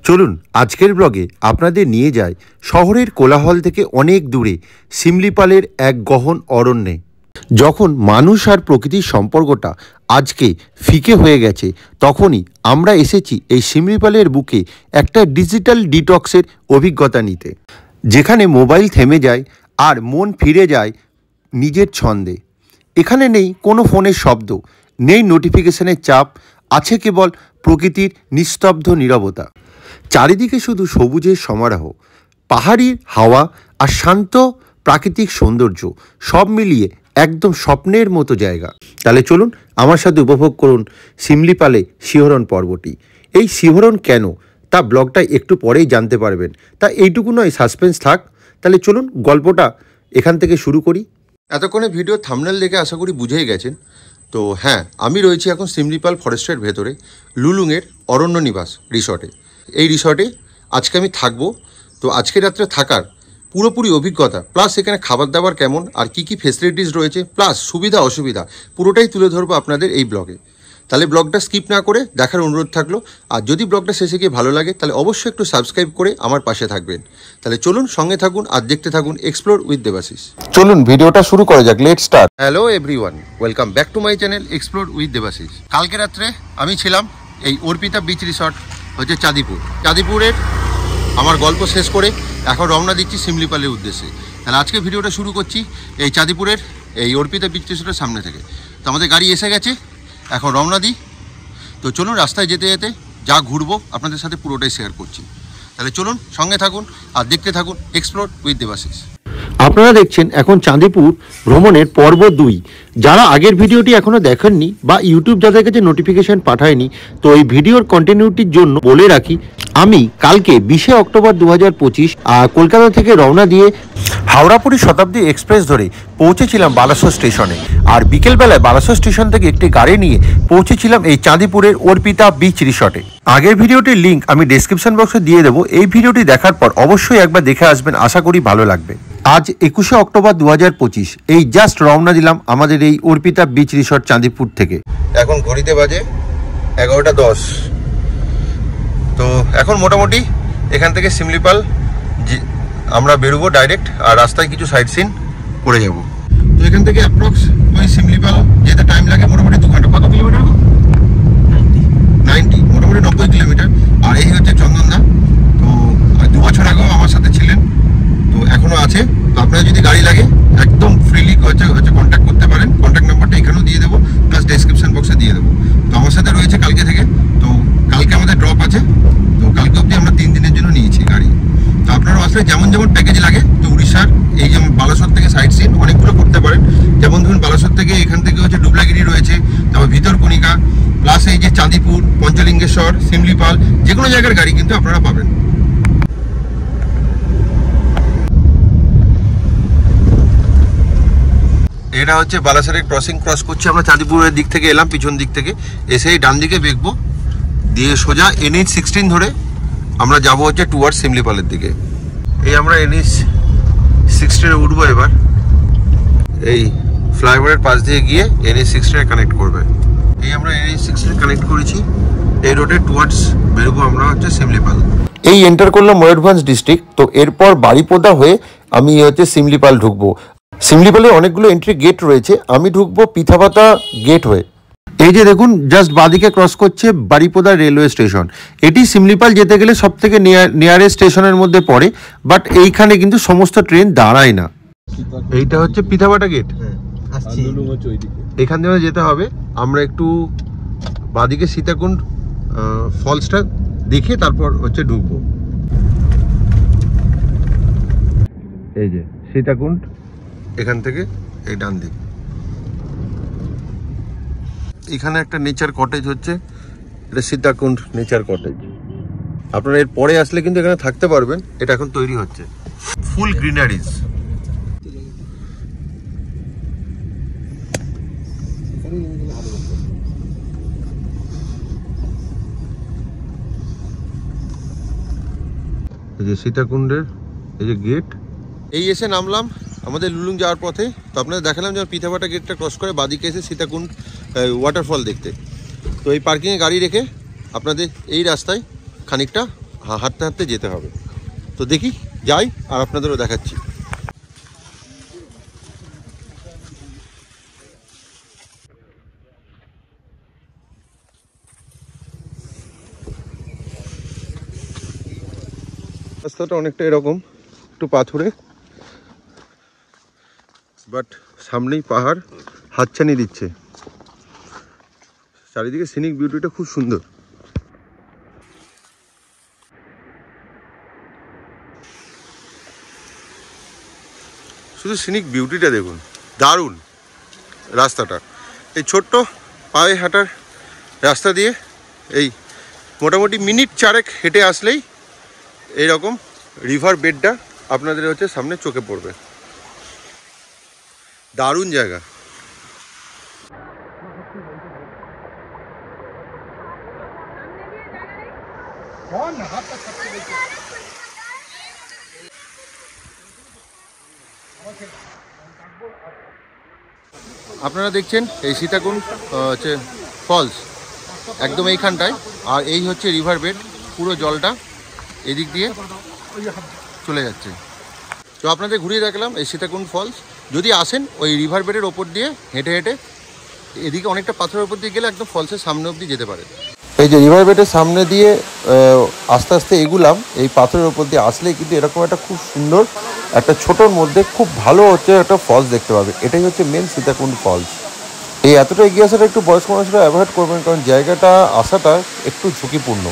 চলুন আজকের ব্লগে আপনাদের নিয়ে যায় শহরের কোলাহল থেকে অনেক দূরে শিমলিপালের এক গহন অরণ্যে। যখন মানুষ আর প্রকৃতির সম্পর্কটা আজকে ফিকে হয়ে গেছে, তখনই আমরা এসেছি এই শিমলিপালের বুকে একটা ডিজিটাল ডিটক্সের অভিজ্ঞতা নিতে, যেখানে মোবাইল থেমে যায় আর মন ফিরে যায় নিজের ছন্দে। এখানে নেই কোনো ফোনের শব্দ, নেই নোটিফিকেশনের চাপ, আছে কেবল প্রকৃতির নিস্তব্ধ নীরবতা। চারিদিকে শুধু সবুজের সমারোহ, পাহাড়ির হাওয়া আর শান্ত প্রাকৃতিক সৌন্দর্য, সব মিলিয়ে একদম স্বপ্নের মতো জায়গা। তাহলে চলুন আমার সাথে উপভোগ করুন শিমলিপালে শিহরণ পর্বটি। এই শিহরণ কেন, তা ব্লগটা একটু পরেই জানতে পারবেন। তা এইটুকু নয়, সাসপেন্স থাক। তাহলে চলুন গল্পটা এখান থেকে শুরু করি। এতক্ষণে ভিডিও থাম্বনেল দেখে আশা করি বুঝেই গেছেন। তো হ্যাঁ, আমি রয়েছি এখন শিমলিপাল ফরেস্টের ভেতরে লুলুংয়ের অরণ্য নিবাস রিসর্টে। এই রিসর্টে আজকে আমি থাকবো। তো আজকে রাত্রে থাকার পুরোপুরি অভিজ্ঞতা, প্লাস এখানে খাবার দাবার কেমন আর কি কি ফেসিলিটিস রয়েছে, প্লাস সুবিধা অসুবিধা পুরোটাই তুলে ধরবো আপনাদের এই ব্লগে। তাহলে ব্লগটা স্কিপ না করে দেখার অনুরোধ থাকলো। আর যদি ব্লগটা শেষে গিয়ে ভালো লাগে তাহলে অবশ্যই একটু সাবস্ক্রাইব করে আমার পাশে থাকবেন। তাহলে চলুন সঙ্গে থাকুন আর দেখতে থাকুন এক্সপ্লোর উইথ দেবাশিস। চলুন ভিডিওটা শুরু করা যাক, let's start. Hello everyone, welcome back to my channel explore with Debashis. কালকে রাত্রে আমি ছিলাম এই অর্পিতা বিচ রিসর্ট হচ্ছে চাঁদিপুরের আমার গল্প শেষ করে এখন রওনা দিচ্ছি শিমলিপালের উদ্দেশ্যে। তাহলে আজকে ভিডিওটা শুরু করছি এই চাঁদিপুরের এই অর্পিতা বিচ রিসর্টের সামনে থেকে। তো আমাদের গাড়ি এসে গেছে, এখন রওনা দিই। তো চলুন রাস্তায় যেতে যেতে যা ঘুরবো আপনাদের সাথে পুরোটাই শেয়ার করছি। তাহলে চলুন সঙ্গে থাকুন আর দেখতে থাকুন এক্সপ্লোর উইথ দেবাশিস। আপনারা দেখছেন এখন চাঁদিপুর ভ্রমণের পর্ব 2। যারা আগের ভিডিওটি এখনও দেখেননি বা ইউটিউব যাদের কাছে নোটিফিকেশন পাঠায়নি, তো এই ভিডিওর কন্টিনিউটির জন্য বলে রাখি, আমি কালকে 20 অক্টোবর 2025 কলকাতা থেকে রওনা দিয়ে হাওড়াপুরি শতাব্দী এক্সপ্রেস ধরে পৌঁছেছিলাম বালাসোর স্টেশনে। আর বিকেলবেলায় বালাসোর স্টেশন থেকে একটি গাড়ি নিয়ে পৌঁছেছিলাম এই চাঁদিপুরের অর্পিতা বিচ রিসর্টে। আগের ভিডিওটির লিঙ্ক আমি ডেসক্রিপশন বক্সে দিয়ে দেবো। এই ভিডিওটি দেখার পর অবশ্যই একবার দেখে আসবেন, আশা করি ভালো লাগবে। আজ 21 অক্টোবর 2025 এই জাস্ট রওনা দিলাম আমাদের এই অর্পিতা বিচ রিসর্ট চাঁদিপুর থেকে। এখন ঘড়িতে বাজে 11:10। তো এখন মোটামুটি এখান থেকে শিমলিপাল আমরা বেরোবো ডাইরেক্ট, আর রাস্তায় কিছু সাইট সিন করে যাব। তো এখান থেকে অ্যাপ্রক্স ওই শিমলিপাল যেতে টাইম লাগে মোটামুটি 2 ঘন্টা। কত কিলোমিটার? 90, মোটামুটি 90 কিলোমিটার। আর এই হচ্ছে চন্দনদা। তো 2 বছর আগেও আমার সাথে ছিলেন, তো এখনও আছে। তো আপনার যদি গাড়ি লাগে একদম ফ্রিলি হচ্ছে কন্ট্যাক্ট করতে পারেন। কন্ট্যাক্ট নাম্বারটা এখানেও দিয়ে দেবো, প্লাস ডেসক্রিপশন বক্সে দিয়ে দেবো। তো আমার সাথে রয়েছে কালকে থেকে। তো কালকে আমাদের ড্রপ আছে। তো কালকে অবধি আমরা 3 দিনের জন্য নিয়েছি গাড়ি। তো আপনারা আসলে যেমন প্যাকেজ লাগে, তো উড়িষ্যার এই যেমন বালাসোর থেকে সাইট সিন অনেকগুলো করতে পারেন। যেমন ধরুন বালাসোর থেকে এখান থেকে হচ্ছে ডুবলাগিরি রয়েছে, তারপর ভিতরকণিকা, প্লাস এই যে চাঁদিপুর, পঞ্চলিঙ্গেশ্বর, শিমলিপাল, যে কোনো জায়গার গাড়ি কিন্তু আপনারা পাবেন। এটা হচ্ছে বালাসোরের ক্রস করছি আমরা। চাঁদিপুরের দিক থেকে এলাম, পিছন দিক থেকে এসে ডান দিকে বেঁকবো, দিয়ে সোজা NH 16 ধরে আমরা যাবো হচ্ছে টুয়ার্ড শিমলিপালের দিকে। এই আমরা NH 16 উঠবো এবার। এই ফ্লাইওভারের পাশ দিয়ে গিয়ে NH 16 কানেক্ট করবে। এই আমরা NH 16 কানেক্ট করেছি। এই রোডে টুয়ার্ডস বেরোবো আমরা হচ্ছে শিমলিপাল। এই এন্টার করলাম ময়ূরভঞ্জ ডিস্ট্রিক্ট। তো এরপর বাড়িপোদা হয়ে আমি হচ্ছে শিমলিপাল ঢুকবো। শিমলিপালে অনেকগুলো এন্ট্রি গেট রয়েছে, আমি ঢুকবো পিথাপাতা গেট হয়ে। এই যে দেখুন জাস্ট বাদিকে ক্রস করছে বাড়িপোদা রেলওয়ে স্টেশন। এটি শিমলিপাল যেতে গেলে সব থেকে নিয়ারেস্ট স্টেশনের মধ্যে পড়ে, বাট এইখানে কিন্তু সমস্ত ট্রেন দাঁড়ায় না। এইটা হচ্ছে পিথাপাতা গেট। এখান থেকে যেতে হবে। আমরা একটু বাদিকে সীতাকুণ্ড ফলসটা দেখে তারপর হচ্ছে ঢুকবো। এই যে সীতাকুণ্ড, এখান থেকে এই ডান দিক। এখানে একটা নেচার কটেজ হচ্ছে, এটা সীতাকুণ্ড নেচার কটেজ। আপনারা এর পরে আসলে কিন্তু এখানে থাকতে পারবেন। এটা এখন তৈরি হচ্ছে, ফুল গ্রিনারিজ। এই যে সীতাকুণ্ডের এই যে গেট। এই এসে নামলাম আমাদের লুলুং যাওয়ার পথে। তো আপনাদের দেখালাম যে পিথাপাতা গেটটা ক্রস করে বাদিকে এসে সীতাকুণ্ড ওয়াটারফল দেখতে। তো এই পার্কিংয়ে গাড়ি রেখে আপনাদের এই রাস্তায় খানিকটা হাঁটতে হাঁটতে যেতে হবে। তো দেখি যাই আর আপনাদেরও দেখাচ্ছি। রাস্তাটা অনেকটা এরকম, একটু পাথুরে, বাট সামনেই পাহাড় হাতছানি দিচ্ছে। চারিদিকে সিনিক বিউটিটা খুব সুন্দর। শুধু সিনিক বিউটিটা দেখুন, দারুণ রাস্তাটা। এই ছোট্ট পায়ে হাঁটার রাস্তা দিয়ে এই মোটামুটি মিনিট 4 হেঁটে আসলেই এইরকম রিভার বেডটা আপনাদের হচ্ছে সামনে চোখে পড়বে। দারুণ জায়গা। আপনারা দেখছেন এই সীতাকুণ্ড হচ্ছে ফলস একদম এইখানটায়, আর এই হচ্ছে রিভার বেড। পুরো জলটা এদিক দিয়ে চলে যাচ্ছে। তো আপনাদের ঘুরিয়ে দেখলাম এই সীতাকুণ্ড ফলস। যদি আসেন ওই রিভার বেডের ওপর দিয়ে হেঁটে হেঁটে এদিকে অনেকটা পাথরের ওপর দিয়ে গেলে একদম ফলসের সামনে অবধি যেতে পারে। এই যে রিভার বেডের সামনে দিয়ে আস্তে আস্তে এগুলাম, এই পাথরের ওপর দিয়ে আসলেই কিন্তু এরকম একটা খুব সুন্দর একটা ছোটোর মধ্যে খুব ভালো হচ্ছে একটা ফলস দেখতে পাবে। এটাই হচ্ছে মেন সীতাকুণ্ড ফলস। এই এতটা এগিয়ে আসাটা একটু বয়স্ক মানুষরা অ্যাভয়েড করবেন, কারণ জায়গাটা আসাটা একটু ঝুঁকিপূর্ণ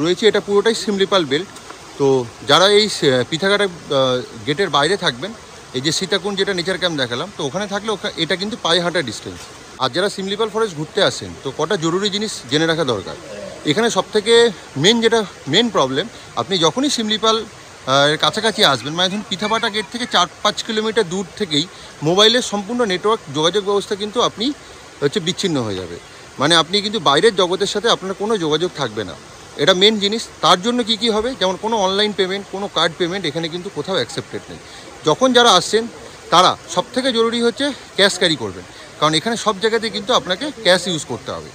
রয়েছে। এটা পুরোটাই শিমলিপাল বেল্ট। তো যারা এই পিথাঘাটা গেটের বাইরে থাকবেন, এই যে সীতাকুণ্ড যেটা নেচার ক্যাম্প দেখালাম, তো ওখানে থাকলে এটা কিন্তু পায়ে হাঁটার ডিস্টেন্স। আর যারা শিমলিপাল ফরেস্ট ঘুরতে আসেন, তো কটা জরুরি জিনিস জেনে রাখা দরকার। এখানে সবথেকে মেন প্রবলেম, আপনি যখনই শিমলিপাল কাছাকাছি আসবেন, মানে ধরুন পিথাপাটা গেট থেকে 4-5 কিলোমিটার দূর থেকেই মোবাইলের সম্পূর্ণ নেটওয়ার্ক যোগাযোগ ব্যবস্থা কিন্তু আপনি হচ্ছে বিচ্ছিন্ন হয়ে যাবে। মানে আপনি কিন্তু বাইরের জগতের সাথে আপনার কোনো যোগাযোগ থাকবে না। এটা মেন জিনিস। তার জন্য কি হবে, যেমন কোনো অনলাইন পেমেন্ট, কোনো কার্ড পেমেন্ট এখানে কিন্তু কোথাও অ্যাকসেপ্টেড নেই। যখন যারা আসছেন তারা সবথেকে জরুরি হচ্ছে ক্যাশ ক্যারি করবেন, কারণ এখানে সব জায়গাতে কিন্তু আপনাকে ক্যাশ ইউজ করতে হবে।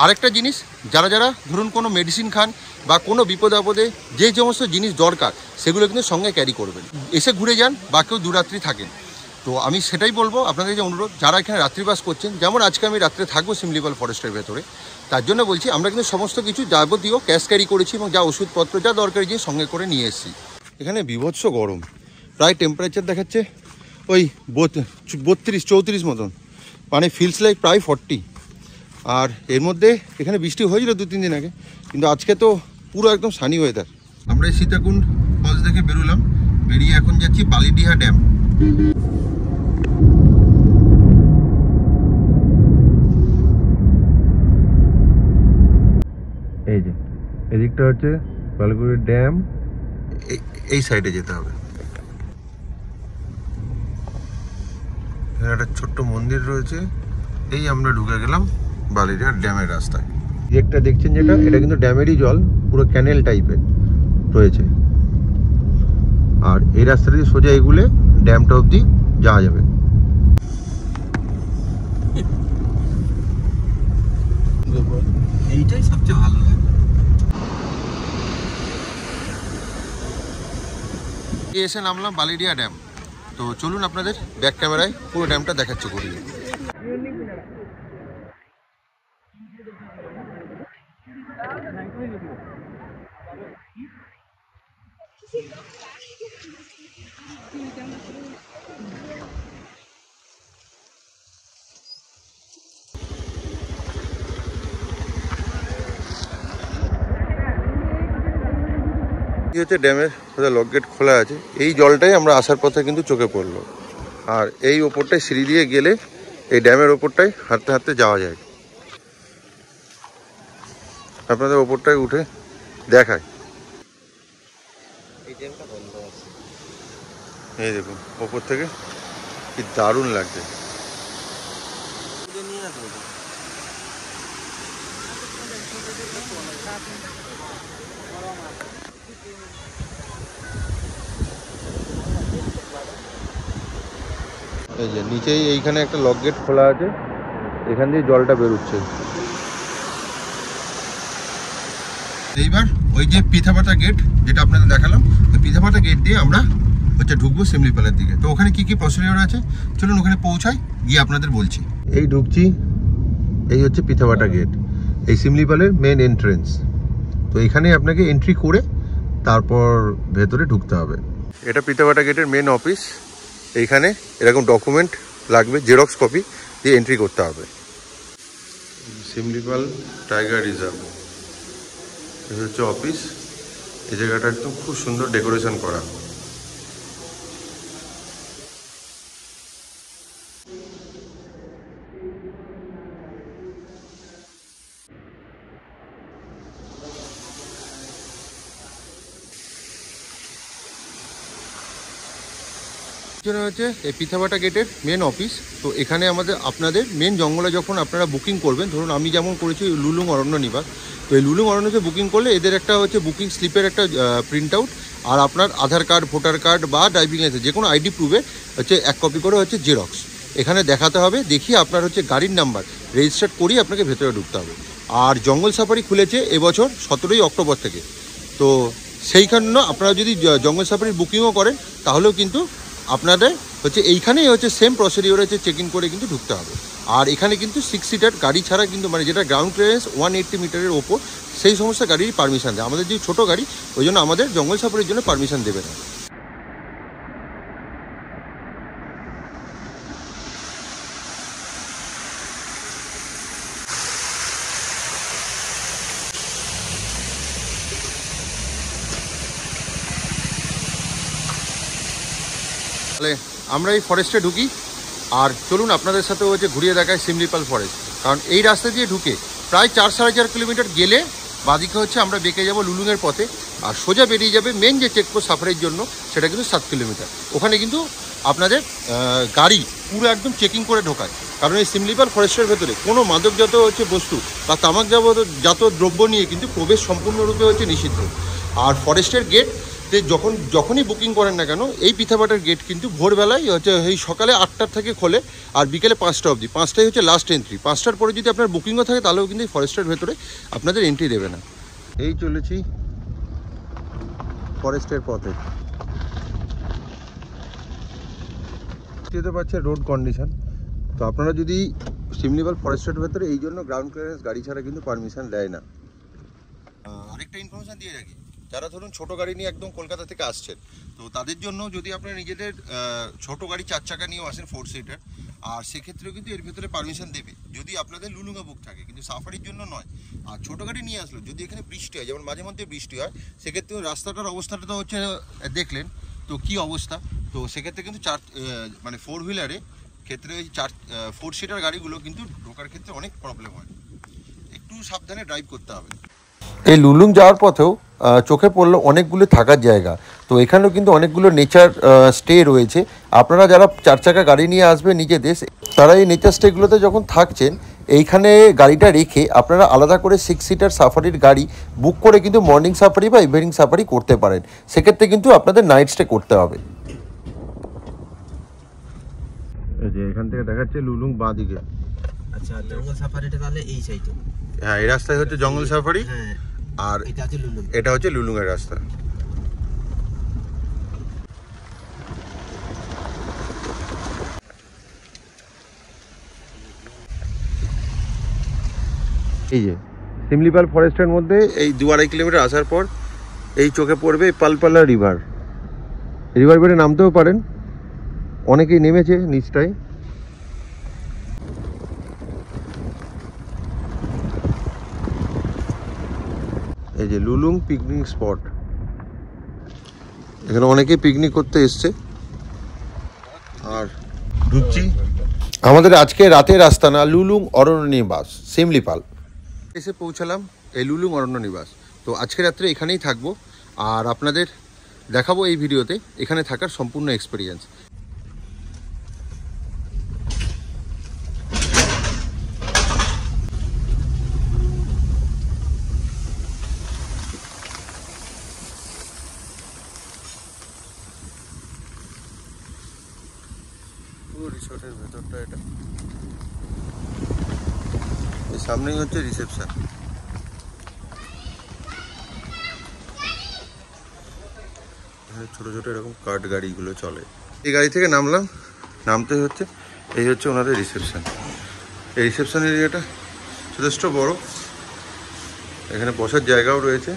আরেকটা জিনিস, যারা ধরুন কোনো মেডিসিন খান বা কোনো বিপদ আপদে যে সমস্ত জিনিস দরকার সেগুলো কিন্তু সঙ্গে ক্যারি করবেন। এসে ঘুরে যান বা কেউ দুরাত্রি থাকেন। তো আমি সেটাই বলবো আপনাদের যে অনুরোধ, যারা এখানে রাত্রিবাস করছেন, যেমন আজকে আমি রাত্রে থাকবো শিমলিপাল ফরেস্টের ভেতরে, তার জন্য বলছি আমরা কিন্তু সমস্ত কিছু যাবতীয় ক্যাশ ক্যারি করেছি এবং যা ওষুধপত্র যা দরকারি জিনিস সঙ্গে করে নিয়ে এসেছি। এখানে বিভৎস গরম, প্রায় টেম্পারেচার দেখাচ্ছে ওই 32-34 মতন, মানে ফিলস লাইক প্রায় 40। আর এর মধ্যে এখানে বৃষ্টি হয়েছিল 2-3 দিন আগে, কিন্তু আজকে তো পুরো একদম সানি ওয়েদার। আমরা এই সীতাকুণ্ড ফলস দেখে বেরোলাম, বেরিয়ে এখন যাচ্ছি বালিডিহা ড্যাম। এই যে এদিকটা হচ্ছে বালিগুড়ি ড্যাম, এই সাইডে যেতে হবে। এখানে একটা ছোট্ট মন্দির রয়েছে। এই আমরা ঢুকে গেলাম বালিডিহা ড্যামের রাস্তায়। একটা দেখছেন যেটা, এটা কিন্তু ড্যামেরই জল, পুরো ক্যানেল টাইপের রয়েছে। আর এই রাস্তাটা দিয়ে সোজা এগুলে ড্যামটা অবধি যাওয়া যাবে। এইটাই সবচেয়ে ভালো লাগে। এসে নামলাম বালিডিহা ড্যাম। তো চলুন আপনাদের ব্যাক ক্যামেরায় পুরো ড্যামটা দেখাচ্ছি ঘুরিয়ে। হচ্ছে ড্যামের লক গেট খোলা আছে। এই জলটাই আমরা আসার পথে কিন্তু চোখে পড়লো। আর এই ওপরটায় সিঁড়ি দিয়ে গেলে এই ড্যামের ওপরটায় হাঁটতে হাঁটতে যাওয়া যায়। আপনাদের ওপরটায় উঠে দেখায়। এই দেখুন ওপর থেকে কি দারুণ লাগছে। এই যে নিচেই এইখানে একটা লক গেট খোলা আছে, এখান দিয়ে জলটা বেরোচ্ছে। এইবার ওই ওই যে পিথাপাতা গেট যেটা আপনাদের দেখালাম, ওই পিথাপাতা গেট দিয়ে আমরা হচ্ছে ঢুকবো শিমলিপালের দিকে। তো ওখানে কি কি প্রসিডিওর আছে চলুন ওখানে পৌঁছাই, গিয়ে আপনাদের বলছি। এই ঢুকছি, এই হচ্ছে পিথাপাতা গেট, এই শিমলিপালের মেন এন্ট্রেন্স। তো এখানে আপনাকে এন্ট্রি করে তারপর ভেতরে ঢুকতে হবে। এটা পিথাপাতা গেটের মেন অফিস। এইখানে এরকম ডকুমেন্ট লাগবে, জেরক্স কপি দিয়ে এন্ট্রি করতে হবে। শিমলিপাল টাইগার রিজার্ভ, এই হচ্ছে অফিস। এই জায়গাটা একদম খুব সুন্দর ডেকোরেশন করা। হচ্ছে এই পিথাপাতা গেটের মেন অফিস। তো এখানে আপনাদের মেন জঙ্গলে যখন আপনারা বুকিং করবেন, ধরুন আমি যেমন করেছি লুলুং অরণ্য নিবাস, তো এই লুলুং অরণ্যতে বুকিং করলে এদের একটা হচ্ছে বুকিং স্লিপের একটা প্রিন্ট আউট, আর আপনার আধার কার্ড, ভোটার কার্ড বা ড্রাইভিং লাইসেন্স যে কোনো আইডি প্রুফে হচ্ছে 1 কপি করে হচ্ছে জেরক্স এখানে দেখাতে হবে। দেখিয়ে আপনার হচ্ছে গাড়ির নাম্বার রেজিস্টার্ড করিয়ে আপনাকে ভেতরে ঢুকতে হবে। আর জঙ্গল সাফারি খুলেছে এবছর 17ই অক্টোবর থেকে। তো সেইখানে আপনারা যদি জঙ্গল সাফারির বুকিংও করেন তাহলেও কিন্তু আপনাদের হচ্ছে এইখানেই হচ্ছে সেম প্রসিডিওর হচ্ছে চেক ইন করে কিন্তু ঢুকতে হবে। আর এখানে কিন্তু 6 সিটার গাড়ি ছাড়া কিন্তু মানে যেটা গ্রাউন্ড ক্লিয়ারেন্স 180 মিটারের ওপর সেই সমস্ত গাড়ির পারমিশন দেয়। আমাদের যে ছোটো গাড়ি ওই জন্য আমাদের জঙ্গল সাফারির জন্য পারমিশন দেবে না। তাহলে আমরা এই ফরেস্টে ঢুকি, আর চলুন আপনাদের সাথে হচ্ছে ঘুরিয়ে দেখায় শিমলিপাল ফরেস্ট। কারণ এই রাস্তা দিয়ে ঢুকে প্রায় 4-4.5 কিলোমিটার গেলে বাদিকে হচ্ছে আমরা বেঁকে যাব লুলুংয়ের পথে, আর সোজা বেরিয়ে যাবে মেন যে চেকপোস্ট সাফারির জন্য, সেটা কিন্তু 7 কিলোমিটার। ওখানে কিন্তু আপনাদের গাড়ি পুরো একদম চেকিং করে ঢোকায়। কারণ এই শিমলিপাল ফরেস্টের ভেতরে কোনো মাদকজাত হচ্ছে বস্তু বা তামাকজাত দ্রব্য নিয়ে কিন্তু প্রবেশ সম্পূর্ণরূপে হচ্ছে নিষিদ্ধ। আর ফরেস্টের গেট যখনই বুকিং করেন না কেন, এই পিথাপাতার গেট কিন্তু ভোরবেলায় হচ্ছে এই সকালে 8টার থেকে খোলে আর বিকেলে 5টা অবধি। 5টাই হচ্ছে লাস্ট এন্ট্রি। 5টার পরে যদি আপনার বুকিংও থাকে তাহলেও কিন্তু এই ফরেস্টের ভেতরে আপনাদের এন্ট্রি দেবে না। এই চলেছি ফরেস্টের পথে, যেতে পারছে রোড কন্ডিশন। তো আপনারা যদি শিমলিপাল ফরেস্টের ভেতরে এই জন্য গ্রাউন্ড ক্লিয়ারেন্স গাড়ি ছাড়া কিন্তু পারমিশন দেয় না। আরেকটা ইনফরমেশন দিয়ে রাখি, যারা ধরুন ছোটো গাড়ি নিয়ে একদম কলকাতা থেকে আসছেন, তো তাদের জন্য যদি আপনারা নিজেদের ছোটো গাড়ি 4 চাকা নিয়েও আসেন 4 সিটার, আর সেক্ষেত্রেও কিন্তু এর ভেতরে পারমিশন দেবে যদি আপনাদের লুলুঙা বুক থাকে, কিন্তু সাফারির জন্য নয়। আর ছোটো গাড়ি নিয়ে আসলো যদি এখানে বৃষ্টি হয়, যেমন মাঝে মধ্যে বৃষ্টি হয়, সেক্ষেত্রে রাস্তাটার অবস্থাটা তো হচ্ছে দেখলেন তো কী অবস্থা। তো সেক্ষেত্রে কিন্তু 4 হুইলারে ক্ষেত্রে ওই 4 সিটার গাড়িগুলো কিন্তু ঢোকার ক্ষেত্রে অনেক প্রবলেম হয়, একটু সাবধানে ড্রাইভ করতে হবে। এই লুলুং যাওয়ার পথেও চোখে পড়লো অনেকগুলো থাকার জায়গা। তো এখানেও কিন্তু অনেকগুলো নেচার স্টে রয়েছে। আপনারা যারা 4 চাকা গাড়ি নিয়ে আসবেন নিজেদের, তারা এই নেচার স্টেগুলোতে যখন থাকছেন এইখানে গাড়িটা রেখে আপনারা আলাদা করে 6 সিটার সাফারির গাড়ি বুক করে কিন্তু মর্নিং সাফারি বা ইভিনিং সাফারি করতে পারেন। সেক্ষেত্রে কিন্তু আপনাদের নাইট স্টে করতে হবে। এই যে এখান থেকে দেখাচ্ছে লুলুং বাঁ দিকে। আচ্ছা, জঙ্গল সাফারিটা তাহলে এই সাইডে? হ্যাঁ, এই রাস্তায় হচ্ছে জঙ্গল সাফারি, হ্যাঁ, আর এটা হচ্ছে লুলুং এর রাস্তা। এই যে শিমলিপাল ফরেস্টের মধ্যে এই 2-2.5 কিলোমিটার আসার পর এই চোখে পড়বে পালপালা রিভার। রিভার বেডে নামতেও পারেন, অনেকেই নেমেছে নিচটায়। এই যে লুলুং পিকনিক স্পট, এখানে অনেকেই পিকনিক করতে এসছে। আর ঢুকছি আমাদের আজকে রাতের আস্তানা লুলুং অরণ্য নিবাস শিমলিপাল। এসে পৌঁছালাম এই লুলুং অরণ্য নিবাস। তো আজকে রাত্রে এখানেই থাকবো, আর আপনাদের দেখাবো এই ভিডিওতে এখানে থাকার সম্পূর্ণ এক্সপিরিয়েন্স। রিসোর্টের ভেতরটা এটা, এই সামনেই হচ্ছে রিসেপশন। ছোটো ছোটো এরকম কাঠ গাড়িগুলো চলে। এই গাড়ি থেকে নামলাম, নামতে হচ্ছে এই হচ্ছে ওনাদের রিসেপশন। এই রিসেপশন এরিয়াটা যথেষ্ট বড়, এখানে বসার জায়গাও রয়েছে।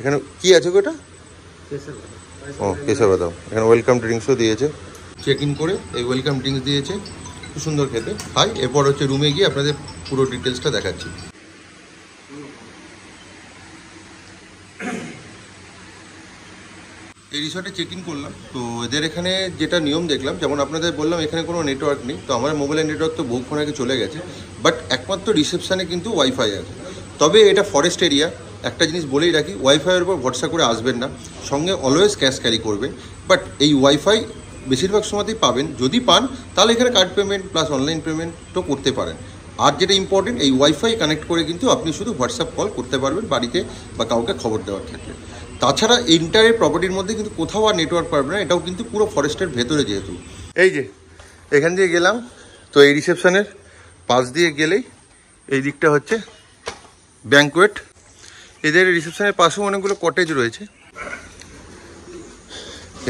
এখানে কি আছে গো এটা? ও কেশর বাদাম। এখানে ওয়েলকাম ড্রিঙ্কসও দিয়েছে, চেক ইন করে এই ওয়েলকাম ড্রিঙ্কস দিয়েছে, খুব সুন্দর খেতে। হাই, এরপর হচ্ছে রুমে গিয়ে আপনাদের পুরো ডিটেলসটা দেখাচ্ছি। এই রিসর্টে চেক ইন করলাম, তো এদের এখানে যেটা নিয়ম দেখলাম, যেমন আপনাদের বললাম এখানে কোনো নেটওয়ার্ক নেই, তো আমার মোবাইলের নেটওয়ার্ক তো বহুক্ষণ আগে চলে গেছে, বাট একমাত্র রিসেপশানে কিন্তু ওয়াইফাই আছে। তবে এটা ফরেস্ট এরিয়া, একটা জিনিস বলেই রাখি, ওয়াইফাইয়ের উপর ভরসা করে আসবেন না, সঙ্গে অলওয়েজ ক্যাশ ক্যারি করবেন। বাট এই ওয়াইফাই বেশিরভাগ সময়তেই পাবেন, যদি পান তাহলে এখানে কার্ড পেমেন্ট প্লাস অনলাইন পেমেন্টও করতে পারেন। আর যেটা ইম্পর্টেন্ট, এই ওয়াইফাই কানেক্ট করে কিন্তু আপনি শুধু হোয়াটসঅ্যাপ কল করতে পারবেন বাড়িতে বা কাউকে খবর দেওয়ার ক্ষেত্রে। তাছাড়া এন্টায়ার প্রপার্টির মধ্যে কিন্তু কোথাও আর নেটওয়ার্ক পারবে না, এটাও কিন্তু পুরো ফরেস্টের ভেতরে যেহেতু। এই যে এখান দিয়ে গেলাম, তো এই রিসেপশনের পাশ দিয়ে গেলেই এই দিকটা হচ্ছে ব্যাঙ্কোয়েট। এদের রিসেপশনের পাশেও অনেকগুলো কটেজ রয়েছে।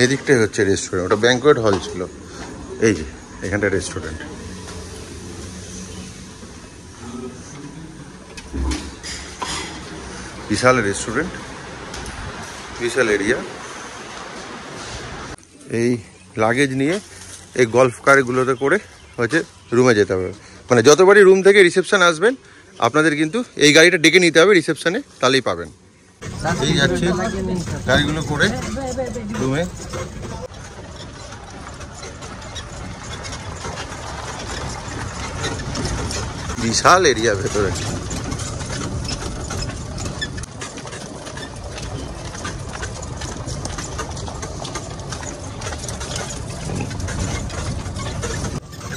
এই দিকটাই হচ্ছে রেস্টুরেন্ট, ওটা ব্যাঙ্কোয়েট হল ছিল। এই যে এখানটা রেস্টুরেন্ট। বিশাল রেস্টুরেন্ট, বিশাল এরিয়া। এই লাগেজ নিয়ে এই গল্ফ কারগুলোতে করে হচ্ছে রুমে যেতে হবে। মানে যতবারই রুম থেকে রিসেপশন আসবেন আপনাদের কিন্তু এই গাড়িটা ডেকে নিতে হবে রিসেপশনে, তাহলেই পাবেন। এই যাচ্ছে গাড়িগুলো করে রুমে। বিশাল এরিয়া ভেতরে।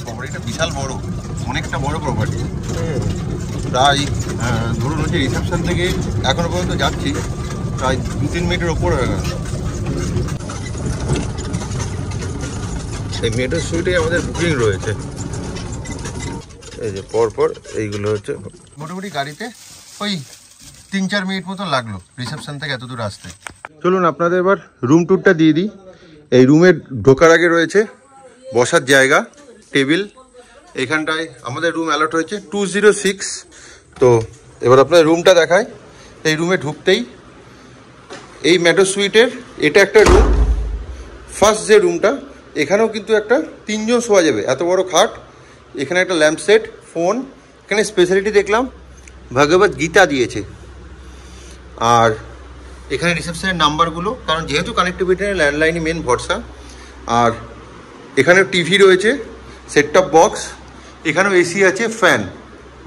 প্রপার্টিটা বিশাল বড়, অনেকটা বড় প্রপার্টি। প্রায় ধরুন হচ্ছে রিসেপশন থেকে এখনো পর্যন্ত যাচ্ছি প্রায় 2-3 মিনিটের ওপর হয়ে গেল। এই মেয়েটার সুইটে আমাদের বুকিং রয়েছে। এই যে পরপর এইগুলো হচ্ছে মোটামুটি গাড়িতে ওই 3-4 মিনিট মতো লাগলো রিসেপশন থেকে এত দূর আসতে। চলুন আপনাদের এবার রুম ট্যুরটা দিয়ে দিই। এই রুমে ঢোকার আগে রয়েছে বসার জায়গা, টেবিল। এখানটায় আমাদের রুম অ্যালট হয়েছে 206। তো এবার আপনার রুমটা দেখায়। এই রুমে ঢুকতেই এই ম্যাডো সুইটের এটা একটা রুম। ফার্স্ট যে রুমটা, এখানেও কিন্তু একটা 3 জন শোয়া যাবে, এত বড় খাট। এখানে একটা ল্যাম্প সেট, ফোন। এখানে স্পেশালিটি দেখলাম ভগবত গীতা দিয়েছে। আর এখানে রিসেপশনের নাম্বারগুলো, কারণ যেহেতু কানেক্টিভিটি ল্যান্ডলাইনই মেন ভরসা। আর এখানে টিভি রয়েছে, সেট টপ বক্স, এখানেও এসি আছে, ফ্যান।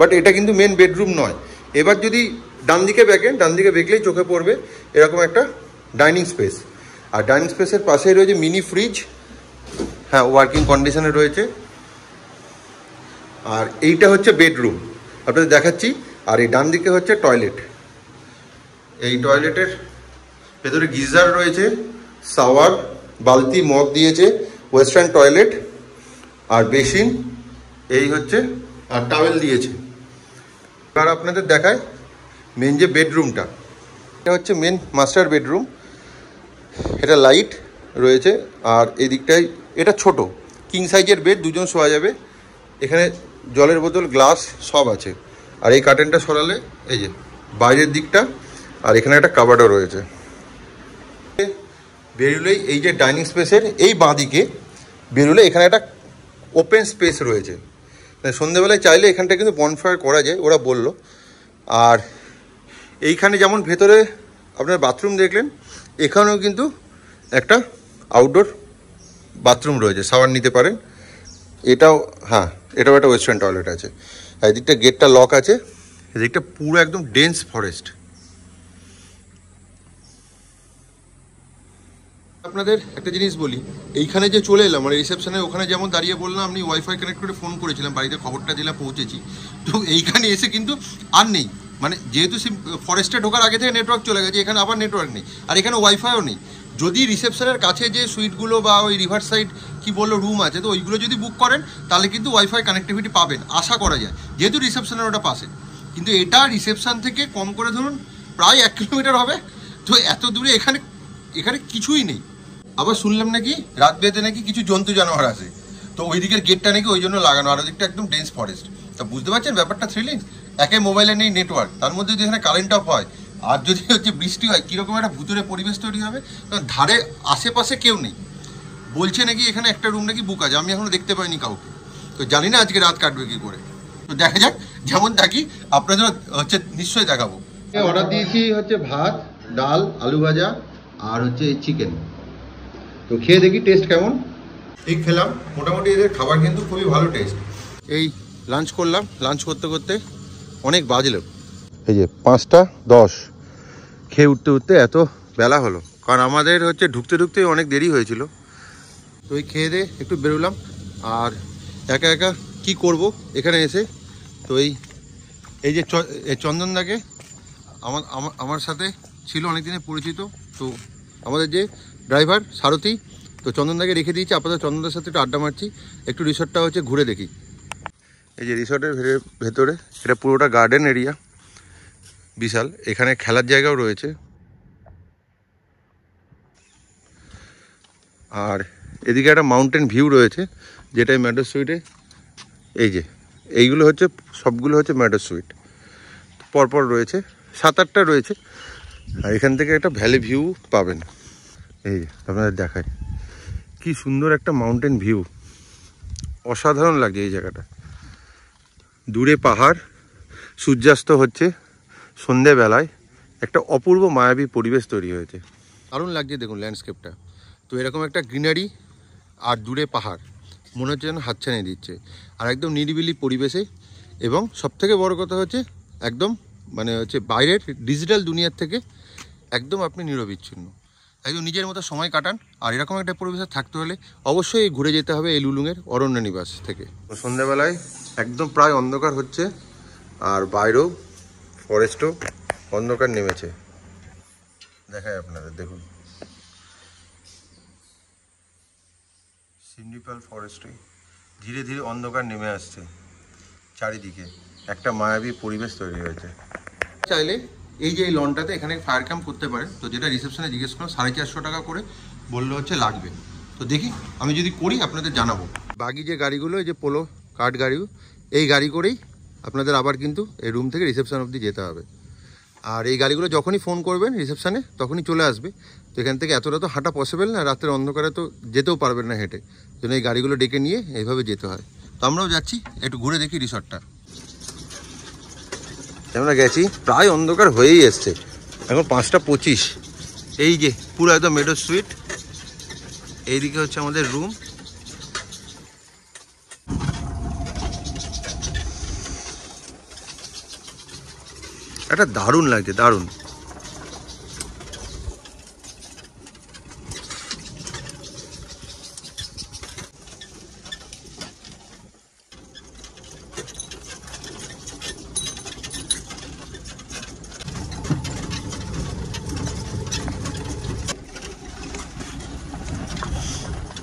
বাট এটা কিন্তু মেন বেডরুম নয়। এবার যদি ডান দিকে বেঁকেন, ডান দিকে বেঁকলেই চোখে পড়বে এরকম একটা ডাইনিং স্পেস। আর ডাইনিং স্পেসের পাশেই রয়েছে মিনি ফ্রিজ, হ্যাঁ ওয়ার্কিং কন্ডিশনে রয়েছে। আর এইটা হচ্ছে বেডরুম, আপনাদের দেখাচ্ছি। আর এই ডান দিকে হচ্ছে টয়লেট। এই টয়লেটের ভেতরে গিজার রয়েছে, শাওয়ার, বালতি, মগ দিয়েছে, ওয়েস্টার্ন টয়লেট আর বেসিন। এই হচ্ছে, আর টাওয়েল দিয়েছে। এবার আপনাদের দেখায় মেন যে বেডরুমটা, এটা হচ্ছে মেন মাস্টার বেডরুম। এটা লাইট রয়েছে। আর এই দিকটায় এটা ছোট কিং সাইজের বেড, 2 জন শোয়া যাবে। এখানে জলের বোতল, গ্লাস সব আছে। আর এই কার্টেনটা সরালে এই যে বাইরের দিকটা, আর এখানে একটা কাবার্ডও রয়েছে। বেরোলেই এই যে ডাইনিং স্পেসের এই বাঁ দিকে বেরোলে এখানে একটা ওপেন স্পেস রয়েছে। সন্ধ্যেবেলায় চাইলে এখানটা কিন্তু বনফায়ার করা যায়, ওরা বলল। আর এইখানে যেমন ভেতরে আপনার বাথরুম দেখলেন, এখানেও কিন্তু একটা আউটডোর বাথরুম রয়েছে, শাওয়ার নিতে পারেন। এটাও, হ্যাঁ এটাও একটা ওয়েস্টার্ন টয়লেট আছে। আর এদিকটা গেটটা লক আছে। এদিকটা পুরো একদম ডেন্স ফরেস্ট। আপনাদের একটা জিনিস বলি, এইখানে যে চলে এলাম মানে রিসেপশনে, ওখানে যেমন দাঁড়িয়ে বললাম আপনি ওয়াইফাই কানেক্ট করে ফোন করেছিলাম, বাড়িতে খবরটা দিলাম, পৌঁছেছি। তো এইখানে এসে কিন্তু আর নেই, মানে যেহেতু ফরেস্টে ঢোকার আগে থেকে নেটওয়ার্ক চলে গেছে, এখানে আবার নেটওয়ার্ক নেই। আর এখানে ওয়াইফাইও নেই। যদি রিসেপশনের কাছে যে সুইটগুলো বা ওই রিভার সাইড কি বললো রুম আছে, তো ওইগুলো যদি বুক করেন তাহলে কিন্তু ওয়াইফাই কানেক্টিভিটি পাবেন, আশা করা যায়, যেহেতু রিসেপশনের ওটা পাশে। কিন্তু এটা রিসেপশন থেকে কম করে ধরুন প্রায় 1 কিলোমিটার হবে, তো এত দূরে এখানে কিছুই নেই। আবার শুনলাম নাকি রাত বেতে নাকি কিছু জন্তু জানোয়ার আছে, তো ওই দিকের গেটটা নাকি ওই জন্য লাগানো, আর ওদিকটা একদম ডেন্স ফরেস্ট। তা বুঝতে পারছেন ব্যাপারটা থ্রিলিং। একে মোবাইলে নেই নেটওয়ার্ক, তার মধ্যে যদি এখানে কারেন্ট অফ হয় আর যদি হচ্ছে বৃষ্টি হয়, কীরকম একটা ভুতুরে পরিবেশ তৈরি হবে। কারণ ধারে আশেপাশে কেউ নেই, বলছে নাকি এখানে একটা রুম নাকি বুক আছে, আমি এখনো দেখতে পাইনি কাউকে, তো জানি না আজকে রাত কাটবে কী করে। তো দেখা যাক, যেমন থাকি আপনাদের হচ্ছে নিশ্চয়ই দেখাবো। অর্ডার দিয়েছি হচ্ছে ভাত, ডাল, আলু ভাজা আর হচ্ছে চিকেন। তো খেয়ে দেখি টেস্ট কেমন। ঠিক খেলাম, মোটামুটি এদের খাবার কিন্তু খুবই ভালো টেস্ট। এই লাঞ্চ করলাম, লাঞ্চ করতে করতে অনেক বাজলো, এই যে 5টা 10, খেয়ে উঠতে উঠতে এত বেলা হলো, কারণ আমাদের হচ্ছে ঢুকতে ঢুকতেই অনেক দেরি হয়েছিল। তো ওই খেয়ে দিয়ে একটু বেরোলাম, আর একা একা কি করব এখানে এসে। তো এই যে চন্দনদাকে আমার সাথে ছিল অনেক দিনের পরিচিত, তো আমাদের যে ড্রাইভার সারথি, তো চন্দনদাকে রেখে দিয়েছি, আপাতত চন্দনদার সাথে একটু আড্ডা মারছি, একটু রিসর্টটা হচ্ছে ঘুরে দেখি। এই যে রিসর্টের ভেতরে এটা পুরোটা গার্ডেন এরিয়া, বিশাল, এখানে খেলার জায়গাও রয়েছে। আর এদিকে একটা মাউন্টেন ভিউ রয়েছে, যেটাই ম্যাডার সুইটে, এই যে এইগুলো হচ্ছে সবগুলো হচ্ছে ম্যাডার সুইট, পরপর রয়েছে 7-8টা রয়েছে। আর এখান থেকে একটা ভ্যালি ভিউ পাবেন। এই যে আপনাদের দেখায় কি সুন্দর একটা মাউন্টেন ভিউ, অসাধারণ লাগে এই জায়গাটা। দূরে পাহাড়, সূর্যাস্ত হচ্ছে সন্ধেবেলায়, একটা অপূর্ব মায়াবী পরিবেশ তৈরি হয়েছে, দারুণ লাগছে দেখুন ল্যান্ডস্কেপটা। তো এরকম একটা গ্রিনারি আর দূরে পাহাড়, মনে হচ্ছে যেন হাতছানি দিচ্ছে, আর একদম নিরিবিলি পরিবেশে। এবং সবথেকে বড় কথা হচ্ছে একদম মানে হচ্ছে বাইরের ডিজিটাল দুনিয়ার থেকে একদম আপনি নিরবিচ্ছিন্ন, একদম নিজের মতো সময় কাটান। আর এরকম একটা পরিবেশে থাকতে হলে অবশ্যই ঘুরে যেতে হবে এই লুলুংয়ের অরণ্য নিবাস থেকে। সন্ধ্যাবেলায় একদম প্রায় অন্ধকার হচ্ছে, আর বাইরেও ফরেস্টও অন্ধকার নেমেছে, দেখায় আপনাদের দেখুন, সিমলিপাল ফরেস্টে ধীরে ধীরে অন্ধকার নেমে আসছে, চারিদিকে একটা মায়াবী পরিবেশ তৈরি হয়েছে। চাইলে এই যে এই লনটাতে এখানে ফায়ার ক্যাম্প করতে পারেন, তো যেটা রিসেপশনে জিজ্ঞেস করলাম 450 টাকা করে বললো হচ্ছে লাগবে। তো দেখি আমি যদি করি আপনাদের জানাবো। বাকি যে গাড়িগুলো, এই যে পোলো কার্ট গাড়ি, এই গাড়ি করেই আপনাদের আবার কিন্তু এই রুম থেকে রিসেপশন অবধি যেতে হবে। আর এই গাড়িগুলো যখনই ফোন করবেন রিসেপশানে তখনই চলে আসবে। তো এখান থেকে এতটা তো হাঁটা পসিবল না, রাতের অন্ধকারে তো যেতেও পারবেন না হেঁটে, জন্য এই গাড়িগুলো ডেকে নিয়ে এইভাবে যেতে হয়। তো আমরাও যাচ্ছি, একটু ঘুরে দেখি রিসর্টটা। আমরা গেছি, প্রায় অন্ধকার হয়েই এসছে, এখন 5টা 25। এই যে পুরো একদম মেডো সুইট, এইদিকে হচ্ছে আমাদের রুম। একটা দারুণ লাগছে, দারুণ।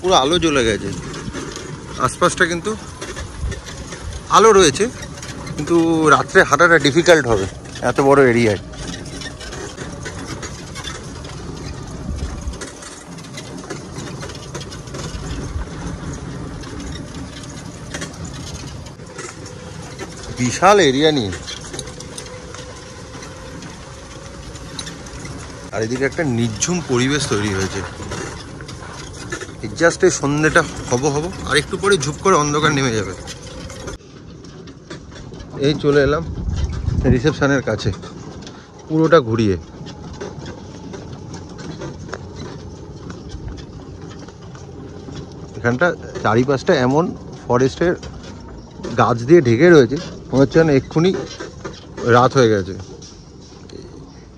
পুরো আলো জ্বলে গেছে, আশপাশটা কিন্তু আলো রয়েছে, কিন্তু রাত্রে হাঁটাটা ডিফিকাল্ট হবে এত বড় এরিয়ায়। বিশাল এরিয়া নিয়ে, আর এদিকে একটা নির্ঝুম পরিবেশ তৈরি হয়েছে। জাস্ট এই সন্ধ্যেটা হব আর একটু পরে ঝুপ করে অন্ধকার নেমে যাবে। এই চলে এলাম রিসেপশনের কাছে, পুরোটা ঘুরিয়ে। এখানটা চারিপাশটা এমন ফরেস্টের গাছ দিয়ে ঢেকে রয়েছে, মনে হচ্ছে না এক্ষুনি রাত হয়ে গেছে।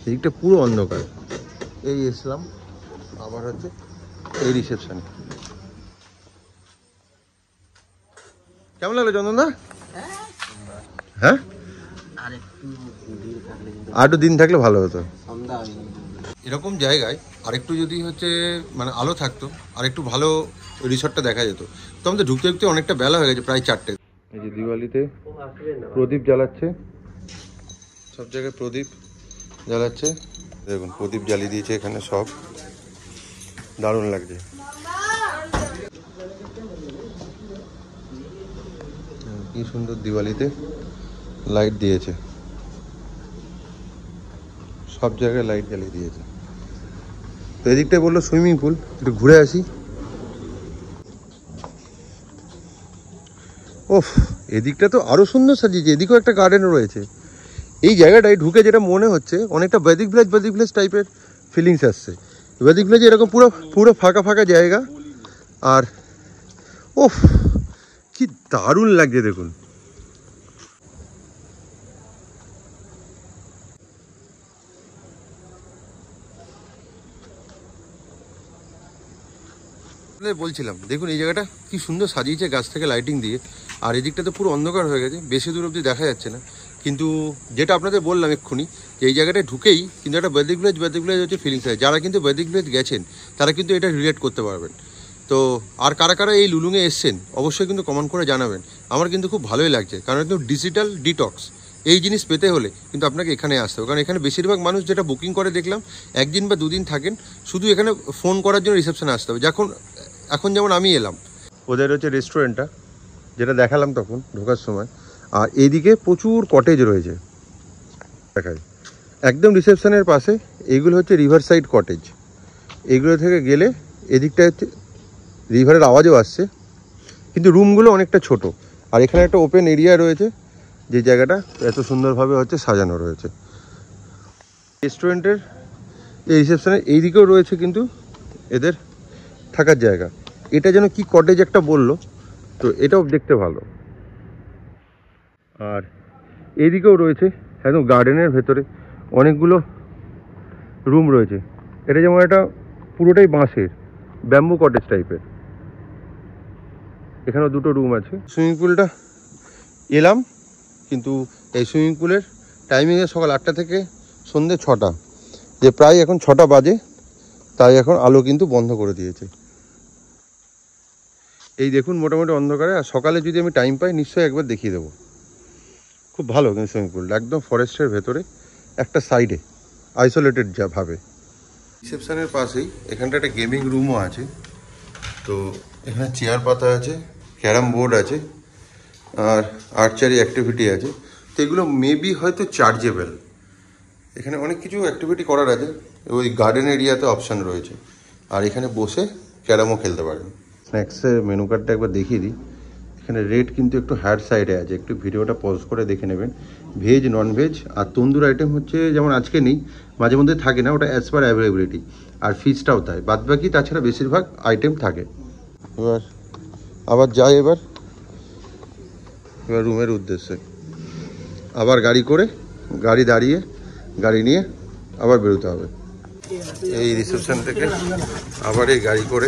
এদিকটা পুরো অন্ধকার। এই এসলাম আবার হচ্ছে এই রিসেপশনে। কেমন লাগলো চন্দনদা? হ্যাঁ, আর একটু দিন থাকলে ভালো হতো। এরকম জায়গায় আরেকটু যদি হচ্ছে মানে আলো থাকতো আর একটু ভালো রিসর্টটা দেখা যেত। তো আমাদের ঢুকতে ঢুকতে অনেকটা বেলা হয়ে গেছে, প্রায় 4টে। এই যে দিওয়ালিতে প্রদীপ জ্বালাচ্ছে, সব জায়গায় প্রদীপ জ্বালাচ্ছে। দেখুন প্রদীপ জ্বালিয়ে দিয়েছে এখানে, সব দারুণ লাগছে। কি সুন্দর দিওয়ালিতে লাইট দিয়েছে, সব জায়গায় লাইট জ্বালিয়ে দিয়েছে। তো এদিকটায় বললো সুইমিং পুল, একটু ঘুরে আসি। ওফ, এদিকটা তো আরো সুন্দর সাজিয়েছে, এদিকেও একটা গার্ডেন রয়েছে। এই জায়গাটায় ঢুকে যেটা মনে হচ্ছে অনেকটা বৈদিক ভিলেজ টাইপের ফিলিংস আসছে। বৈদিক ভিলেজ এরকম পুরো পুরো ফাঁকা ফাঁকা জায়গা, আর ওফ কি দারুণ লাগছে দেখুন। বলছিলাম দেখুন এই জায়গাটা কি সুন্দর সাজিয়েছে গাছ থেকে লাইটিং দিয়ে, আর এদিকটা তো পুরো অন্ধকার হয়ে গেছে, বেশি দূর অবধি দেখা যাচ্ছে না। কিন্তু যেটা আপনাদের বললাম এক্ষুনি, যে এই জায়গাটায় ঢুকেই কিন্তু একটা বৈদিক ভিলেজ হচ্ছে ফিলিংস আছে। যারা কিন্তু বৈদিক ভিলেজ গেছেন তারা কিন্তু এটা রিলেট করতে পারবেন। তো আর কারা কারা এই লুলুংয়ে এসছেন অবশ্যই কিন্তু কমেন্ট করে জানাবেন। আমার কিন্তু খুব ভালোই লাগছে, কারণ একদম ডিজিটাল ডিটক্স এই জিনিস পেতে হলে কিন্তু আপনাকে এখানে আসতে হবে। কারণ এখানে বেশিরভাগ মানুষ যেটা বুকিং করে দেখলাম, একদিন বা দুদিন থাকেন, শুধু এখানে ফোন করার জন্য রিসেপশনে আসতে হবে। এখন যেমন আমি এলাম, ওদের হচ্ছে রেস্টুরেন্টটা যেটা দেখালাম তখন ঢোকার সময়, আর এইদিকে প্রচুর কটেজ রয়েছে দেখায় একদম রিসেপশনের পাশে। এইগুলো হচ্ছে রিভার সাইড কটেজ। এইগুলো থেকে গেলে এদিকটা হচ্ছে রিভারের আওয়াজও আসছে, কিন্তু রুমগুলো অনেকটা ছোট। আর এখানে একটা ওপেন এরিয়া রয়েছে, যে জায়গাটা এত সুন্দরভাবে হচ্ছে সাজানো রয়েছে। রেস্টুরেন্টের এই রিসেপশনের এইদিকেও রয়েছে কিন্তু এদের থাকার জায়গা। এটা যেন কি কটেজ একটা বললো, তো এটাও দেখতে ভালো। আর এইদিকেও রয়েছে একদম গার্ডেনের ভেতরে অনেকগুলো রুম রয়েছে। এটা যেমন একটা পুরোটাই বাঁশের ব্যাম্বু কটেজ টাইপের। এখানেও দুটো রুম আছে। সুইমিং পুলটা এলাম, কিন্তু এই সুইমিং পুলের টাইমিংয়ে সকাল 8টা থেকে সন্ধ্যে 6টা, যে প্রায় এখন 6টা বাজে, তাই এখন আলো কিন্তু বন্ধ করে দিয়েছে। এই দেখুন মোটামুটি অন্ধকারে। আর সকালে যদি আমি টাইম পাই নিশ্চয়ই একবার দেখিয়ে দেবো। খুব ভালো কিন্তু সুইমিং পুলটা একদম ফরেস্টের ভেতরে একটা সাইডে আইসোলেটেড যা ভাবে। রিসেপশনের পাশেই এখানটা একটা গেমিং রুমও আছে। তো এখানে চেয়ার পাতা আছে, ক্যারাম বোর্ড আছে, আর আর্চারি অ্যাক্টিভিটি আছে। তো এগুলো মেবি হয়তো চার্জেবল। এখানে অনেক কিছু অ্যাক্টিভিটি করার আছে। ওই গার্ডেন এরিয়াতে অপশান রয়েছে, আর এখানে বসে ক্যারামও খেলতে পারেন। স্ন্যাক্সের মেনু কার্ডটা একবার দেখিয়ে দিই। এখানে রেট কিন্তু একটু হায়ার সাইডে আছে, একটু ভিডিওটা পজ করে দেখে নেবেন। ভেজ, ননভেজ আর তন্দুর আইটেম হচ্ছে যেমন আজকে নেই, মাঝে মধ্যে থাকে না, ওটা অ্যাজ পার অ্যাভেলেবিলিটি। আর ফিশটাও তাই, বাদবাকি তাছাড়া বেশিরভাগ আইটেম থাকে। এবার আবার যাই, এবার রুমের উদ্দেশ্যে আবার গাড়ি করে, গাড়ি দাঁড়িয়ে গাড়ি নিয়ে আবার বেরোতে হবে। এই রিসেপশন থেকে আবার এই গাড়ি করে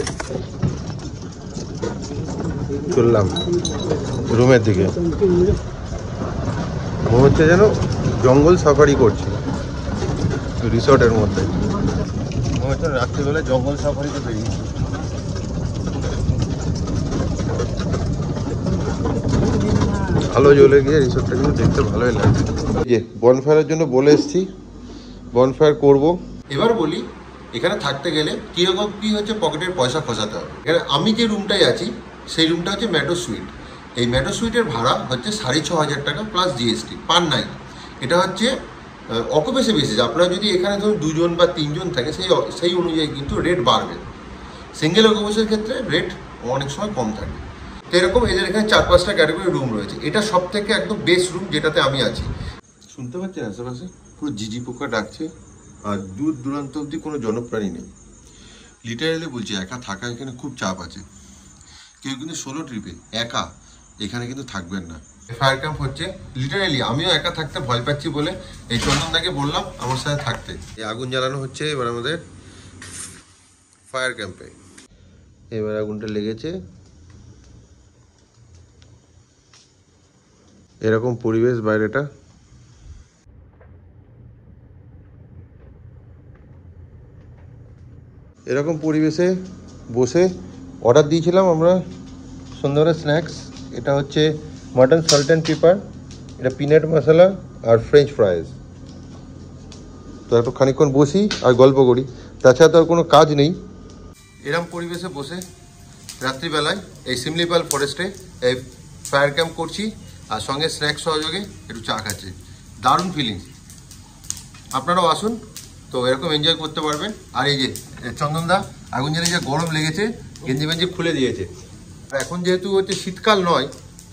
চললাম রুমের দিকে। মনে হচ্ছে যেন জঙ্গল সাফারি করছি রিসর্টের মধ্যে। মনে হচ্ছে রাত্রিবেলায় জঙ্গল সাফারিতে বেরিয়েছি। ভালো জ্বলে গিয়ে রিসর্টটা কিন্তু দেখতে ভালোই লাগে। যে বনফায়ারের জন্য বলে এসেছি, বনফায়ার করব। এবার বলি এখানে থাকতে গেলে কীরকম কী হচ্ছে পকেটের পয়সা খসাতে হবে। এখানে আমি যে রুমটায় আছি সেই রুমটা হচ্ছে ম্যাডো সুইট। এই ম্যাডো সুইটের ভাড়া হচ্ছে 6,500 টাকা প্লাস জিএসটি পার নাইট। এটা হচ্ছে অকুপেন্সি বেসিস। আপনারা যদি এখানে ধরুন 2 জন বা 3 জন থাকে সেই অনুযায়ী কিন্তু রেট বাড়বে। সিঙ্গেল অকুপেন্সির ক্ষেত্রে রেট অনেক সময় কম থাকে। তো এরকম এদের এখানে 4-5টা ক্যাটাগরি রুম রয়েছে। এটা সব থেকে একদম বেস্ট রুম যেটাতে আমি আছি। শুনতে পাচ্ছেন আশেপাশে পুরো ঝিঝি পোকা ডাকছে, আর দূর দূরান্ত অবধি কোনো জনপ্রাণী নেই। লিটারালি বলছি, একা থাকা এখানে খুব চাপ আছে। কেউ কিন্তু সোলো ট্রিপে একা এখানে কিন্তু থাকবেন না। ফায়ার ক্যাম্প হচ্ছে, লিটারালি আমিও একা থাকতে ভয় পাচ্ছি বলে এই চন্দনদাকে বললাম আমার সাথে থাকতে। এই আগুন জ্বালানো হচ্ছে এবার আমাদের ফায়ার ক্যাম্পে। এবার আগুনটা লেগেছে। এরকম পরিবেশ বাইরেটা। এরকম পরিবেশে বসে অর্ডার দিয়েছিলাম আমরা সন্ধ্যাবেলা স্ন্যাক্স। এটা হচ্ছে মাটন সল্ট অ্যান্ড পেপার, এটা পিনাট মশলা আর ফ্রেঞ্চ ফ্রাইজ। তো একটু খানিকক্ষণ বসি আর গল্প করি, তাছাড়া তো আর কোনো কাজ নেই। এরম পরিবেশে বসে রাত্রিবেলায় এই সিমলিপাল ফরেস্টে এই ফায়ার ক্যাম্প করছি আর সঙ্গে স্ন্যাক্স সহযোগে একটু চা খাচ্ছি। দারুণ ফিলিংস, আপনারাও আসুন, তো এরকম এনজয় করতে পারবেন। আর এই যে চন্দনদা আগুন জ্বালিয়ে যে গরম লেগেছে, গেঞ্জি মেঞ্জি খুলে দিয়েছে। আর এখন যেহেতু হচ্ছে শীতকাল নয়,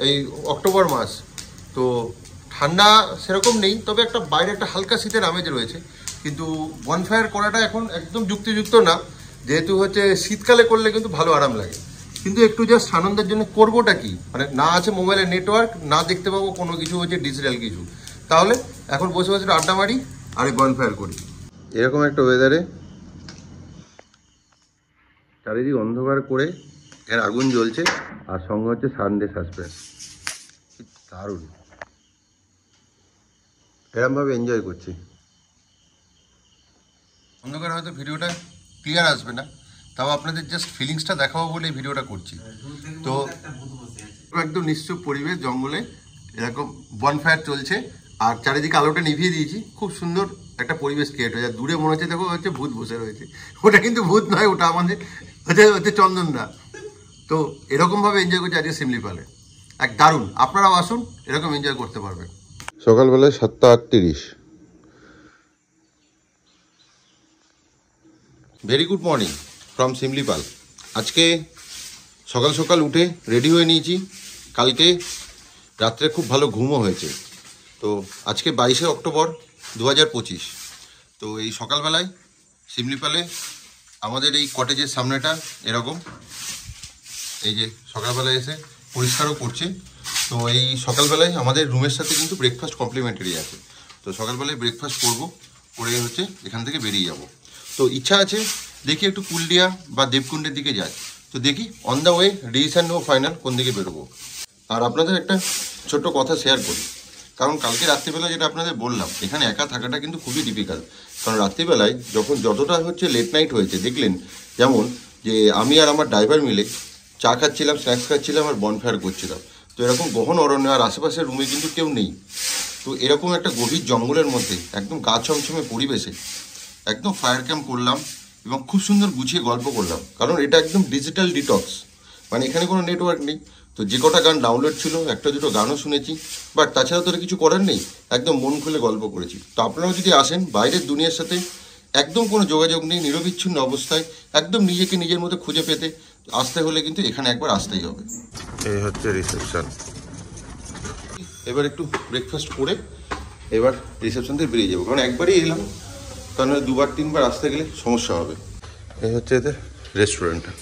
এই অক্টোবর মাস, তো ঠান্ডা সেরকম নেই, তবে একটা বাইরে একটা হালকা শীতের আমেজ রয়েছে। কিন্তু বনফায়ার করাটা এখন একদম যুক্তিযুক্ত না, যেহেতু হচ্ছে শীতকালে করলে কিন্তু ভালো আরাম লাগে। কিন্তু একটু জাস্ট আনন্দের জন্য করবোটা কি, মানে না আছে মোবাইলের নেটওয়ার্ক, না দেখতে পাবো কোনো কিছু হচ্ছে ডিজিটাল কিছু, তাহলে এখন বসে বসে আড্ডা মারি আর বনফায়ার করি। এরকম একটা ওয়েদারে চারিদিক অন্ধকার করে এর আগুন জ্বলছে আর সঙ্গে হচ্ছে সানডে সাসপেন্স, দারুণ। এরকমভাবে এনজয় করছি। অন্ধকার হয়তো ভিডিওটা ক্লিয়ার আসবে না, তাও আপনাদের জাস্ট ফিলিংসটা দেখাবো বলে এই ভিডিওটা করছি। তো একদম নিশ্চুপ পরিবেশ, জঙ্গলে এরকম বনফায়ার চলছে আর চারিদিকে আলোটা নিভিয়ে দিয়েছি, খুব সুন্দর একটা পরিবেশ ক্রিয়েট হয়ে যায়। দূরে মনে হচ্ছে দেখো হচ্ছে ভূত বসে রয়েছে, ওটা কিন্তু ভূত নয়, ওটা আমাদের হচ্ছে চন্দনদা। তো এরকমভাবে এনজয় করছে আজকে সিমলিপালে, এক দারুণ। আপনারাও আসুন, এরকম এনজয় করতে পারবেন। সকালবেলায় 7:38। Very good morning from Similipal. আজকে সকাল সকাল উঠে রেডি হয়ে নিয়েছি, কালকে রাত্রে খুব ভালো ঘুমও হয়েছে। তো আজকে 22শে অক্টোবর 2025। তো এই সকালবেলায় সিমলিপালে আমাদের এই কটেজের সামনেটা এরকম, এই যে সকালবেলায় এসে পরিষ্কারও করছে। তো এই সকালবেলায় আমাদের রুমের সাথে কিন্তু ব্রেকফাস্ট কমপ্লিমেন্টারি আছে। তো সকালবেলায় ব্রেকফাস্ট করব, করে হচ্ছে এখান থেকে বেরিয়ে যাব। তো ইচ্ছা আছে দেখি একটু কুলডিয়া বা দেবকুণ্ডের দিকে যাই। তো দেখি অন দ্য ওয়ে ডিসিশন নেবো ফাইনাল কোন দিকে বেরোবো। আর আপনাদের একটা ছোট্ট কথা শেয়ার করি, কারণ কালকে রাত্রিবেলা যেটা আপনাদের বললাম, এখানে একা থাকাটা কিন্তু খুবই ডিফিকাল্ট। কারণ রাত্রিবেলায় যখন যতটা হচ্ছে লেট নাইট হয়েছে, দেখলেন যেমন যে আমি আর আমার ড্রাইভার মিলে চা খাচ্ছিলাম, স্ন্যাক্স খাচ্ছিলাম আর বনফায়ার করছিলাম। তো এরকম গহন অরণ্য আর আশেপাশের রুমে কিন্তু কেউ নেই। তো এরকম একটা গভীর জঙ্গলের মধ্যে একদম গা ছমছমে পরিবেশে একদম ফায়ার ক্যাম্প করলাম এবং খুব সুন্দর গুছিয়ে গল্প করলাম। কারণ এটা একদম ডিজিটাল ডিটক্স, মানে এখানে কোনো নেটওয়ার্ক নেই। তো যে কটা গান ডাউনলোড ছিল, একটা দুটো গানও শুনেছি, বাট তাছাড়া তো কিছু করার নেই, একদম মন খুলে গল্প করেছি। তো আপনারাও যদি আসেন, বাইরের দুনিয়ার সাথে একদম কোনো যোগাযোগ নেই, নিরবিচ্ছিন্ন অবস্থায় একদম নিজেকে নিজের মধ্যে খুঁজে পেতে আসতে হলে কিন্তু এখানে একবার আসতেই হবে। এই হচ্ছে রিসেপশন। এবার একটু ব্রেকফাস্ট করে এবার রিসেপশন থেকে বেরিয়ে যাবো, কারণ একবারই এলাম, কারণ দুবার তিনবার আসতে গেলে সমস্যা হবে। এই হচ্ছে এদের রেস্টুরেন্টটা।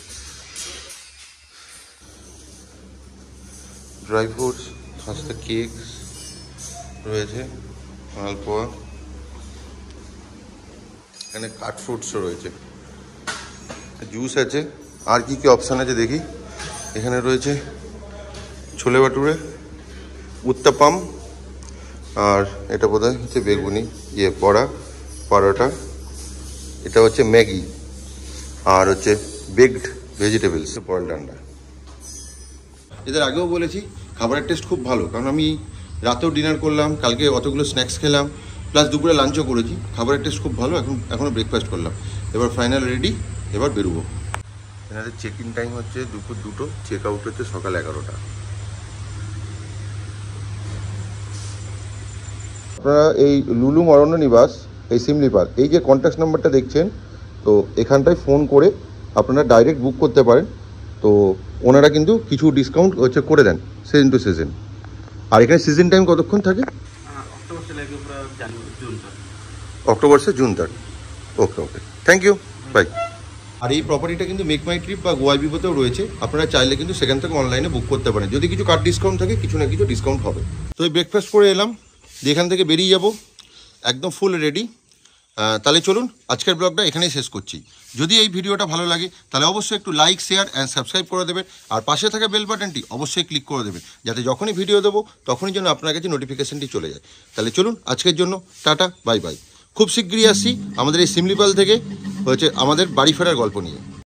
ড্রাই ফ্রুটস, খাস্তা কেক রয়েছে, মালপোয়া, এখানে কাট ফ্রুটসও রয়েছে, জুস আছে। আর কি কি অপশান আছে দেখি। এখানে রয়েছে ছোলে ভাটুরে, উত্তাপাম, আর এটা বোধহয় হচ্ছে বেগুনি বড়া, পরোটা, এটা হচ্ছে ম্যাগি, আর হচ্ছে বেকড ভেজিটেবলস, বয়েল ডান্ডা। এদের আগেও বলেছি খাবারের টেস্ট খুব ভালো, কারণ আমি রাতেও ডিনার করলাম, কালকে অতগুলো স্ন্যাক্স খেলাম, প্লাস দুপুরে লাঞ্চও করেছি। খাবারের টেস্ট খুব ভালো। এখনও ব্রেকফাস্ট করলাম, এবার ফাইনাল রেডি, এবার বেরোবো। এনাদের চেক ইন টাইম হচ্ছে দুপুর 2টো, চেক আউট হচ্ছে সকাল 11টা। আপনারা এই লুলুম অরণ্য নিবাস, এই সিমলিপাল, এই যে কন্ট্যাক্ট নাম্বারটা দেখছেন, তো এখানটায় ফোন করে আপনারা ডাইরেক্ট বুক করতে পারেন। তো ওনারা কিন্তু কিছু ডিসকাউন্ট হচ্ছে করে দেন সিজন টু সিজন। আর এখানে সিজন টাইম কতক্ষণ থাকে? অক্টোবর সে জুন তক। ওকে ওকে, থ্যাংক ইউ, বাই। আর এই প্রপার্টিটা কিন্তু মেক মাই ট্রিপ বা গোয়া বিপোতেও রয়েছে, আপনারা চাইলে কিন্তু সেখান থেকে অনলাইনে বুক করতে পারেন। যদি কিছু কার্ড ডিসকাউন্ট থাকে, কিছু না কিছু ডিসকাউন্ট হবে। তো এই ব্রেকফাস্ট করে এলাম, এখান থেকে বেরিয়ে যাব, একদম ফুল রেডি। তাহলে চলুন আজকের ব্লগটা এখানেই শেষ করছি। যদি এই ভিডিওটা ভালো লাগে তাহলে অবশ্যই একটু লাইক, শেয়ার অ্যান্ড সাবস্ক্রাইব করে দেবেন, আর পাশে থাকা বেল বাটনটি অবশ্যই ক্লিক করে দেবেন, যাতে যখনই ভিডিও দেবো তখনই যেন আপনার কাছে নোটিফিকেশানটি চলে যায়। তাহলে চলুন আজকের জন্য টাটা, বাই বাই। খুব শিগগিরই আসছি আমাদের এই শিমলিপাল থেকে হচ্ছে আমাদের বাড়ি ফেরার গল্প নিয়ে।